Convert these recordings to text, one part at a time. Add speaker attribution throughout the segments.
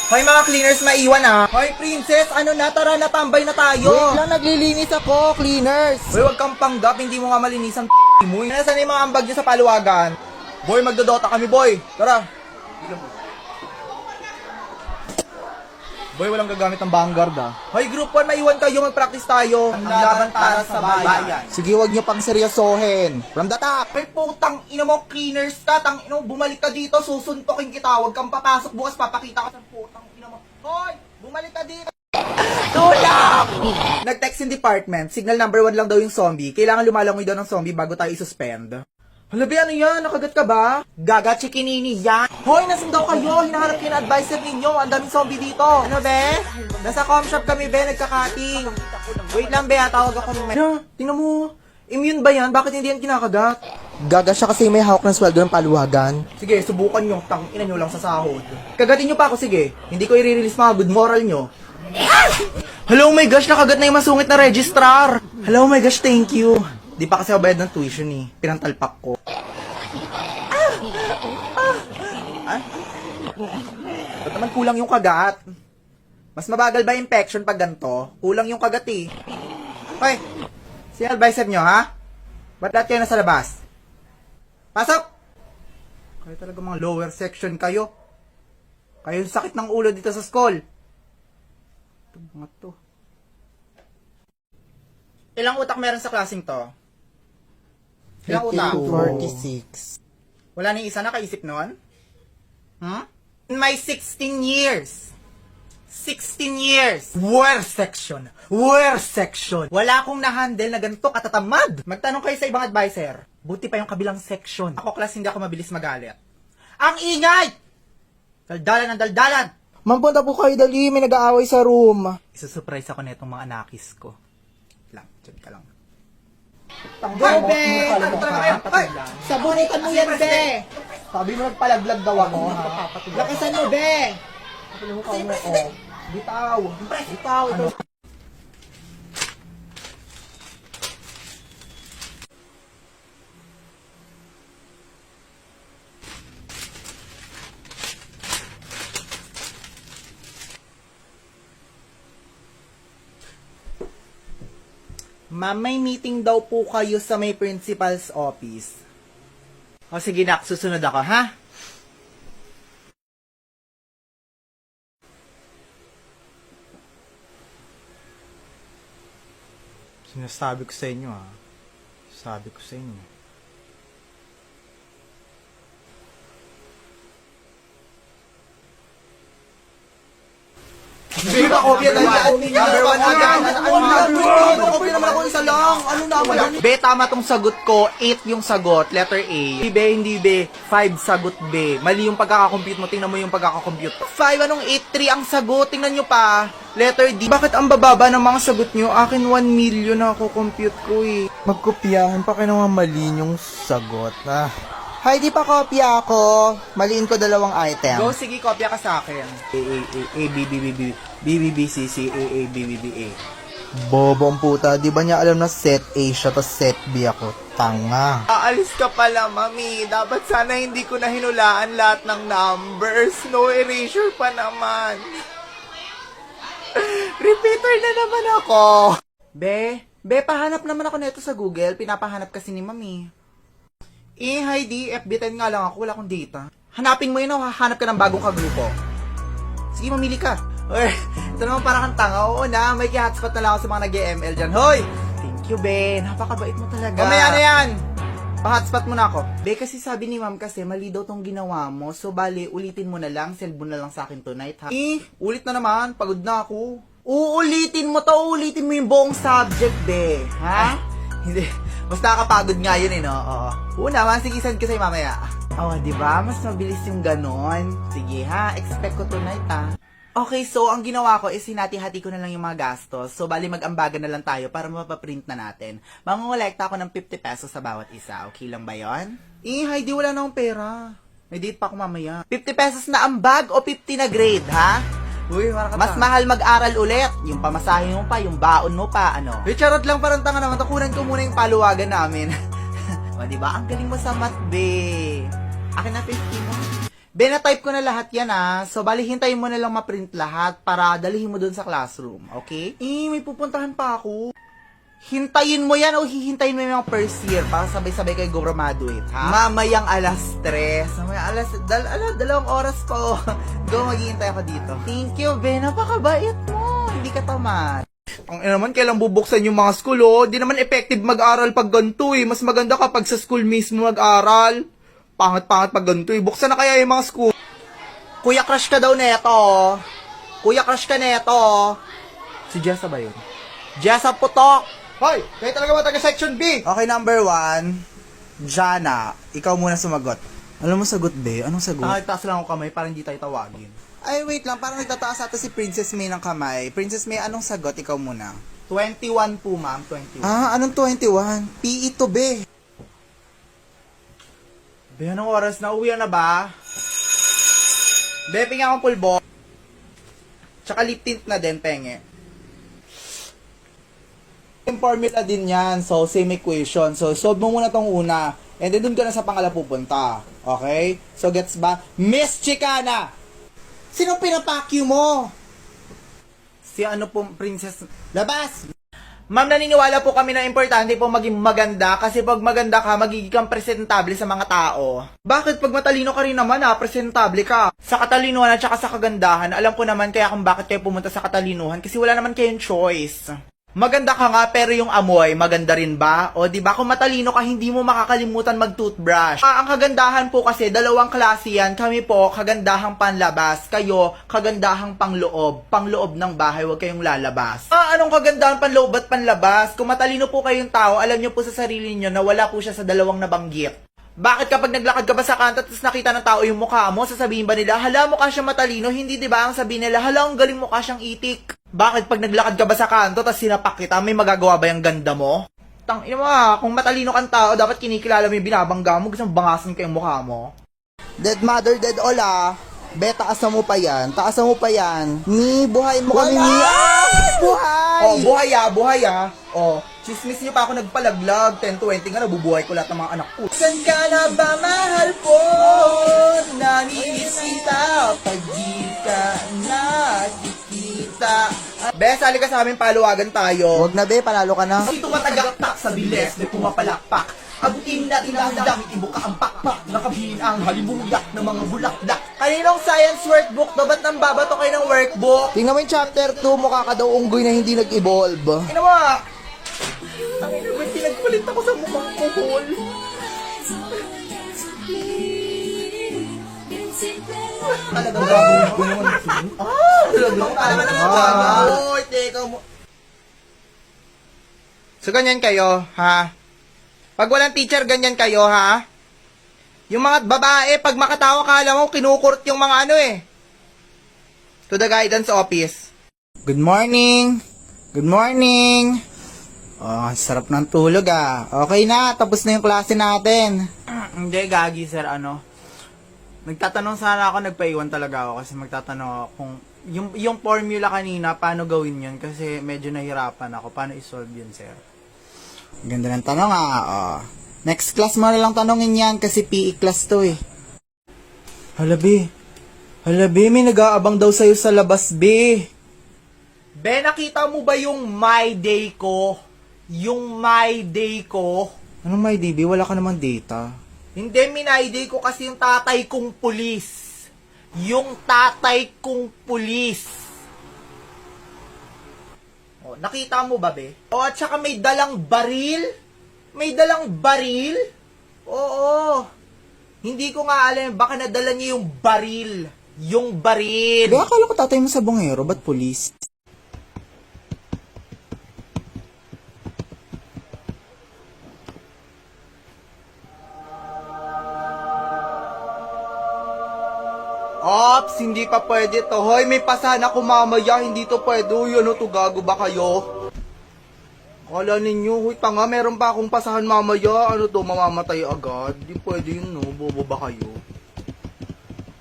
Speaker 1: Hoy mga cleaners, maiwan ah. Hoy princess, ano na, tara na, tambay na tayo.
Speaker 2: Wait lang, naglilinis ako, cleaners.
Speaker 1: Hoy, wag kang panggap, hindi mo nga malinisan mo. Nasaan yung mga ambag nyo sa paluwagan? Boy, magdodota kami boy. Tara. Boy, walang gagamit ng vanguard ah. Hoy group 1, maiwan kayo, mag-practice tayo. Ang laban para sa bayan.
Speaker 2: Sige, wag nyo pang seryosohin. From the top.
Speaker 1: Hoy putang ina mo, cleaners ka, tang ina mo, bumalik ka dito, susuntokin kita, wag kang papasok bukas, papakita ka sa putang ina mo. Hoy, bumalik ka dito. Tulak! Nag-text in department, signal number 1 lang daw yung zombie. Kailangan lumalangoy daw ng zombie bago tayo isuspend. Halabi, ano yan? Nakagat ka ba? Gaga, chikinini yan. Hoy, nasan daw kayo? Hinaharap kayo na advisor ninyo. Ang daming zombie dito. Ano, be? Nasa com shop kami, be. Nagka-cutting. Wait lang, be. Tawag ako ng tingnan mo. Immune ba yan? Bakit hindi yan kinakagat?
Speaker 2: Gaga siya kasi may hawak ng sweldo ng paluwagan.
Speaker 1: Sige, subukan nyo. Tang-ina nyo lang sa sahod. Kagatin nyo pa ako, sige. Hindi ko i-release mga good moral nyo. Hello, oh my gosh. Nakagat na yung masungit na registrar. Hello, oh my gosh. Thank you. Di pa kasi ako bayad ng tuition eh. Pinantalpak ko. Ba't naman kulang yung kagat? Mas mabagal ba infection pag ganito? Kulang yung kagat eh. Hoy! Sino advisor nyo, ha? Ba't lahat kayo nasa labas? Pasok! Kayo talaga mga lower section kayo. Kayo yung sakit ng ulo dito sa school. Ito mga to. Ilang utak meron sa klaseng to? Ilang utak?
Speaker 2: 46.
Speaker 1: Wala ni isa nakaisip nun? In my 16 years. 16 years. Worst section. Worst section. Wala akong na-handle na ganito katatamad. Magtanong kayo sa ibang advisor. Buti pa yung kabilang section. Ako class, hindi ako mabilis magalit. Ang ingay! Daldalan ng daldalan!
Speaker 2: Mampunta po kayo dali, may nag-aaway sa room.
Speaker 1: Isusurprise ako netong mga anakis ko. Lang, check ka lang.
Speaker 2: Go, be! Sabunitan mo yan, be!
Speaker 1: Sabi mo nagpalaglag daw ako, ha?
Speaker 2: Lakasan mo, be!
Speaker 1: Bitaw! Bitaw! Ito. Ma'am, may meeting daw po kayo sa may principal's office. O sige nak, susunod ako, ha? Sinasabi ko sa inyo, ha? Sabi ko sa inyo. Sige ba, kopya na yan? Number 1 agad. Kopya naman ako isa lang. Ano naman? B, tama tong sagot ko. 8 yung sagot. Letter A. Hindi B. 5 sagot B. Mali yung pagkakakompute mo. Tingnan mo yung pagkakakompute. 5, anong 8-3 ang sagot? Tingnan nyo pa. Letter D. Bakit ang bababa ng mga sagot nyo? Akin 1 million na ako compute ko eh.
Speaker 2: Magkopyahan pa kayo naman mali yung sagot. Hay, di pa kopya ako. Maliin ko 2 item.
Speaker 1: Go, sige, kopya ka sa akin. A, B, B, B, B, B, B, B, C, C, A, B, B, B, A.
Speaker 2: Bobo ang puta, di ba niya alam na set A siya to set B ako? Tanga.
Speaker 1: Aalis ka pala, mami. Dapat sana hindi ko na hinulaan lahat ng numbers. No erasure pa naman. Repeater na naman ako. Be, pahanap naman ako nito sa Google. Pinapahanap kasi ni mami. Heidi, FB10 nga lang ako. Wala akong data. Hanapin mo yun o hahanap ka ng bagong kagrupo. Sige, mamili ka. Uy, ito naman parang kang tanga. Oo na, may ki-hotspot na lang ako sa mga nag-ML dyan. Hoy! Thank you, be. Napakabait mo talaga. Mamaya na yan! Pa-hotspot mo na ako. Be, kasi sabi ni ma'am kasi mali daw tong ginawa mo. So, bali, ulitin mo na lang. Send mo na lang sa akin tonight, ha? Ulit na naman. Pagod na ako. Uulitin mo to. Uulitin mo yung buong subject, be. Ha? Hindi. Mas nakakapagod nga yun, eh, no? Oo. Una, sige, send ko sa'yo mamaya. Oh, di ba? Mas mabilis yung ganon. Sige, ha? Expect ko tonight, ha? Okay, so, ang ginawa ko is hinati-hati ko na lang yung mga gastos. So, bali mag-ambagan na lang tayo para mapaprint na natin. Mangungolekta ako ng 50 pesos sa bawat isa. Okay lang ba yon? Heidi, wala na akong pera. May date pa ako mamaya. 50 pesos na ambag o 50 na grade, ha? Uy, mas mahal mag-aral ulit. Yung pamasahe mo pa, yung baon mo pa, ano. Charot lang, parang tanga naman. Takunan ko muna yung paluwagan namin. O, diba? Ang galing mo sa math, be. Akin na 50 mo. Be, na-type ko na lahat yan So, bali, hintayin mo na lang ma-print lahat para dalihin mo dun sa classroom, okay? May pupuntahan pa ako. Hintayin mo yan o hihintayin mo yung mga first year para sabay-sabay kayo graduate, ha? Mamayang alas 3. Mamayang dalawang oras po. Go, maghihintay ako dito. Thank you, Be. Napakabait mo. Hindi ka tamad. Ang naman, kailang bubuksan yung mga school, Di naman effective mag-aral pag ganito, Mas maganda kapag sa school mismo mag-aral. Pangat-pangat pag ganito, Buksan na kaya yung mga school. Kuya, crush ka daw neto. Kuya, crush ka neto. Si Jessa ba yun? Jessa Putok!
Speaker 2: Hoy! Kayo talaga mga taga-section B!
Speaker 1: Okay, number 1. Jana, ikaw muna sumagot. Alam mo sagot, Be? Anong sagot? Taas lang ako kamay para hindi tayo tawagin. Ay, wait lang. Parang nagtataas ata si Princess May ng kamay. Princess May, anong sagot? Ikaw muna. 21 po, ma'am. 21. Anong 21? PE to, Be. Be, anong oras na? Uwi na ba? Be, pinga akong pulbo. Tsaka lip tint na din, penge. Yung formula din yan. So, same equation. So, solve mo muna tong una. And then, dun ka na sa pangala pupunta. Okay? So, gets ba? Miss Chicana! Sino pinapakyu mo? Si ano po, Princess... Labas! Ma'am, naniniwala po kami na importante po maging maganda kasi pag maganda ka, magiging kang presentable sa mga tao. Bakit? Pag matalino ka rin naman presentable ka. Sa katalinuhan at saka sa kagandahan, alam ko naman kaya kung bakit kayo pumunta sa katalinuhan kasi wala naman kayong choice. Maganda ka nga pero yung amoy, maganda rin ba? O di ba kung matalino ka, hindi mo makakalimutan mag-toothbrush. Ang kagandahan po kasi, dalawang klase yan. Kami po, kagandahang panlabas. Kayo, kagandahang panloob. Pangloob ng bahay, huwag kayong lalabas. Anong kagandahan panloob at panlabas? Kung matalino po kayong tao, alam nyo po sa sarili nyo na wala po siya sa dalawang nabanggit. Bakit kapag naglakad ka ba sa kanto tapos nakita ng tao yung mukha mo, sasabihin ba nila, hala mukha siyang matalino? Hindi, di ba? Ang sabihin nila, hala ang galing mukha siyang itik. Bakit pag naglakad ka ba sa kanto tapos sinapak kita, may magagawa ba yung ganda mo? Tangina mo kung matalino kang tao, dapat kinikilala mo yung binabangga mo, gusto mong bangasan ka yung mukha mo. Dead mother, dead all Be, taasan mo pa yan. Taasan mo pa yan. Buhayin mo kami ni... Buhay! Buhay chismis niyo pa ako nagpalaglag. 10-20 nga, nabubuhay ko lahat ng mga anak ko. San ka na ba, mahal ko? Naninis kita pag di ka nakikita. Be, sali ka sa amin, paluwagan tayo. Huwag na, Be, panalo ka na. Ito matagaktak sa biles, may pumapalakpak. Abutin natin ang dami, ibuka ang pakpak. Nakabihin ang halimuyak ng mga bulaklak. Kaninong science workbook to? Ba't nang babato kayo ng workbook? Tingnan mo yung chapter 2, mukha ka daw unggoy na hindi nag-evolve. Tingnan mo ang ina ba, pinagpalit ako sa mukhang kuhol. Talagang gagawin ko naman. Talagang teka mo. So, ganyan kayo, ha? Pag walang teacher, ganyan kayo, ha? Yung mga babae, pag makatawa ka, alam mo, kinukurt yung mga to the guidance office. Good morning. Good morning. Sarap ng tulog Okay na, tapos na yung klase natin. Hindi, gagi sir, Nagtatanong sana ako, nagpaiwan talaga ako kasi magtatanong ako kung yung formula kanina, paano gawin yun? Kasi medyo nahirapan ako. Paano isolve yun, sir? Ganda ng tanong Next class mo na lang tanongin yan kasi PE class to Hala, be, may nag-aabang daw sa'yo sa labas, be. Be, nakita mo ba yung my day ko? Yung my day ko. Anong my day, be? Wala ka namang data. Hindi, my day ko kasi yung tatay kong pulis. Yung tatay kong pulis. Nakita mo ba, be? At saka may dalang baril. May dalang baril? Oo. Hindi ko nga alam, baka nadala niya yung baril. Yung baril. Be, akala ko tatay mo sa bungero, ba't pulis? Ops, hindi pa pwede to. Hoy, may pasana ko mamaya. Hindi to pwede. Uy, to, gago ba kayo? Kala ninyo, huy, tanga, meron pa akong pasahan mamaya. Mamamatay agad. Hindi pwede yun, no? Bobo ba kayo?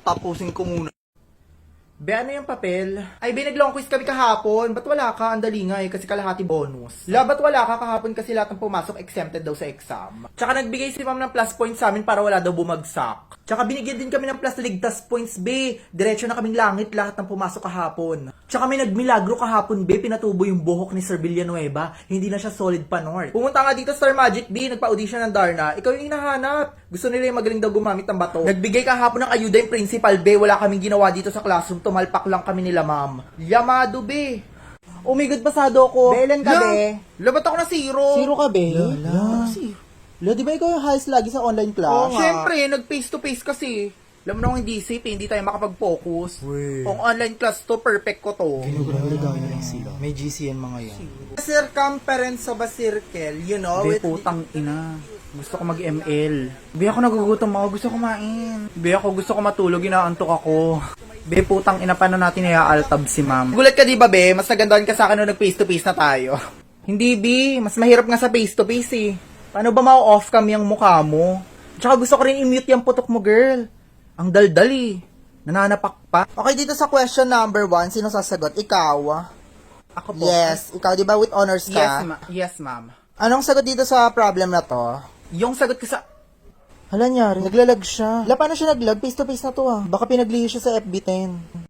Speaker 1: Tapusin ko muna. Be, ano yung papel? Ay, be, nag-long quiz kami kahapon. Ba't wala ka? Ang dali nga eh, kasi kalahati bonus. Ba't wala ka kahapon kasi lahat ng pumasok exempted daw sa exam. Tsaka nagbigay si ma'am ng plus points sa amin para wala daw bumagsak. Tsaka binigyan din kami ng plus ligtas points, be. Diretso na kaming langit lahat ng pumasok kahapon. Tsaka may nagmilagro kahapon, be. Pinatubo yung buhok ni Sir Villanueva. Hindi na siya solid pa, North. Pumunta nga dito Star Magic, be. Nagpa-audition ng Darna. Ikaw yung hinahanap. Gusto nila yung magaling daw gumamit ng bato. Nagbigay kahapon ng ayuda yung principal, be. Wala kaming ginawa dito sa classroom. Tumalpak lang kami nila, ma'am. Yamado, be.
Speaker 2: Oh my God, pasado ako.
Speaker 1: Be, ilan ka, be? Labat ako na zero.
Speaker 2: Zero ka, be?
Speaker 1: Lala. Zero.
Speaker 2: Lo, di ba ikaw yung highest lagi sa online class?
Speaker 1: Oo, syempre, nag-face-to-face kasi. Alam mo na kung hindi safe, hindi tayo makapag-focus. Kung online class to, perfect ko to.
Speaker 2: Grabe daw yun lang sila. May GCN mga yan.
Speaker 1: Circumference of a circle, you know?
Speaker 3: Be, putang ina. Gusto ko mag-ML. Be, ako nagugutom ako. Gusto ko kumain. Be, ako gusto ko matulog. Inaantok ako. Be, putang ina, paano natin i-altab si ma'am?
Speaker 1: Gulat ka di ba, be? Mas nagandahan ka sa akin nung nag-face-to-face na tayo.
Speaker 3: Hindi, Be. Mas mahirap nga sa face-to-face eh. Paano ba ma-off cam yung mukha mo? Tsaka gusto ko rin i-mute yung putok mo, girl. Ang daldal eh. Nananapak pa.
Speaker 2: Okay, dito sa question number 1, sino sasagot? Ikaw.
Speaker 1: Ako po.
Speaker 2: Yes, ikaw, di ba with honors ka?
Speaker 1: Yes, ma'am.
Speaker 2: Anong sagot dito sa problem na to?
Speaker 1: Yung sagot ko sa...
Speaker 2: Hala, nyari, naglalag siya. Hala, paano siya naglag? Face to face na to ah. Baka pinaglihi siya sa FB10.